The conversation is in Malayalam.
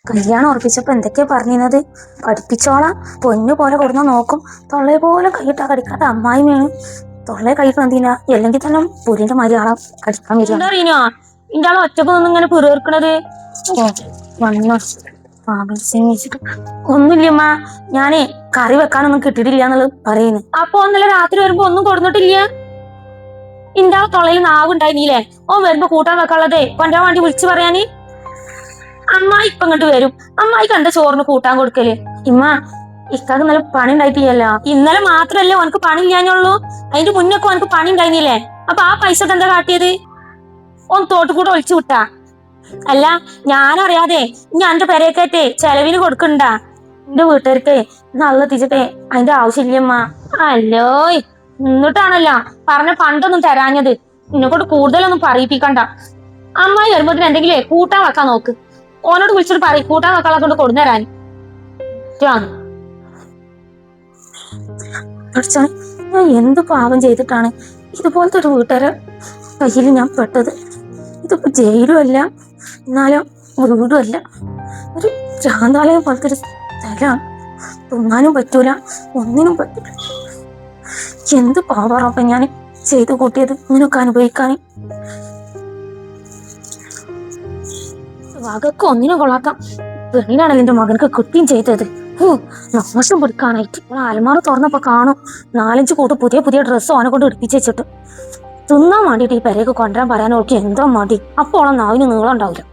കല്യാണം ഉറപ്പിച്ചപ്പോ എന്തൊക്കെയാ പറഞ്ഞിരുന്നത്? പഠിപ്പിച്ചോളാം, പൊന്നു പോലെ കൊടുന്ന നോക്കും, തൊള്ളെ പോലെ കൈയിട്ടാ കടിക്കാത്ത അമ്മായി വേണം. തൊള്ളെ കഴിക്കണം എന്തിനാ? അല്ലെങ്കിൽ തന്നെ പുരിന്റെ മര്യാദ കടിക്കാൻ വരിക. ഇയാളെ ഒറ്റക്ക് ഇങ്ങനെ പിറേർക്കണത് ഒന്നുമില്ലമ്മ, ഞാനേ കറി വെക്കാനൊന്നും കിട്ടിയിട്ടില്ല എന്നുള്ളത് പറയുന്നു. അപ്പൊ ഒന്നല്ല രാത്രി വരുമ്പോ ഒന്നും കൊടുത്തിട്ടില്ല. ഇന്റെ തൊള്ളയിൽ നാവുണ്ടായില്ലേ? ഓൻ വരുമ്പോ കൂട്ടാൻ വെക്കാനുള്ളതേ കൊണ്ടാൻ വേണ്ടി വിളിച്ചു പറയാന്. അമ്മായി ഇപ്പൊ ഇങ്ങോട്ട് വരും. അമ്മായി കണ്ട ചോറിന് കൂട്ടാൻ കൊടുക്കല്. ഇമ്മ, ഇക്കാക്ക് ഇന്നലെ പണി ഉണ്ടായിട്ടില്ലല്ലോ. ഇന്നലെ മാത്രല്ലേ ഓനക്ക് പണി ഇല്ലാഞ്ഞുള്ളൂ. അതിന്റെ മുന്നൊക്കെ ഓനക്ക് പണി ഉണ്ടായിരുന്നില്ലേ? അപ്പൊ ആ പൈസ എന്താ കാട്ടിയത്? ഓൻ തോട്ടുകൂടെ ഒളിച്ചു വിട്ടാ. അല്ല, ഞാനറിയാതെ ഞാൻ എന്റെ പെരേക്കത്തെ ചെലവിന് കൊടുക്കണ്ട. എന്റെ വീട്ടുകാർക്ക് നല്ല തിരിച്ചട്ടെ അതിന്റെ ആവശ്യമില്ലമ്മ. അല്ലോ, എന്നിട്ടാണല്ലോ പറഞ്ഞ പണ്ടൊന്നും തരാഞ്ഞത്. എന്നെക്കൊണ്ട് കൂടുതലൊന്നും പറയിപ്പിക്കണ്ട. അമ്മായി വരുമ്പോത്തിന് എന്തെങ്കിലും കൂട്ടാൻ വെക്കാൻ നോക്ക്. ഓനോട് വിളിച്ചിട്ട് പറയും കൂട്ടാൻ വെക്കാളെ കൊണ്ട് കൊടുന്നരാൻ. ഞാൻ എന്ത് പാപം ചെയ്തിട്ടാണ് ഇതുപോലത്തെ ഒരു വീട്ടുകാരെ കയ്യിൽ ഞാൻ പെട്ടത്? ഇതിപ്പോ ജയിലും അല്ല, എന്നാലും വീടും അല്ല, ഒരു ഭ്രാന്താലയം പോലത്തെ ഒരു സ്ഥലമാണ്. തിന്നാനും പറ്റൂല, ഒന്നിനും പറ്റൂല. എന്ത് പാവാറപ്പ ഞാൻ ചെയ്തു കൂട്ടിയത് ഇങ്ങനെയൊക്കെ അനുഭവിക്കാൻ. വകക്ക് ഒന്നിനും കൊള്ളാത്ത പെണ്ണിനാണല്ലോ എന്റെ മകനക്ക് കിട്ടുകയും ചെയ്തത്. നാശം പിടിക്കാനായിട്ട് അലമാറ തുറന്നപ്പോ കാണും 4-5 കൂട്ട് പുതിയ പുതിയ ഡ്രസ്സ് ഓനെ കൊണ്ട് ഇടിപ്പിച്ച് വെച്ചിട്ട്. തിന്നാൻ വേണ്ടിയിട്ട് ഈ പെരയൊക്കെ കൊണ്ടുവരാൻ പറയാൻ ഓൾക്ക് എന്തോ മടി. അപ്പോൾ നാവിന് നീളം ഉണ്ടാവില്ല.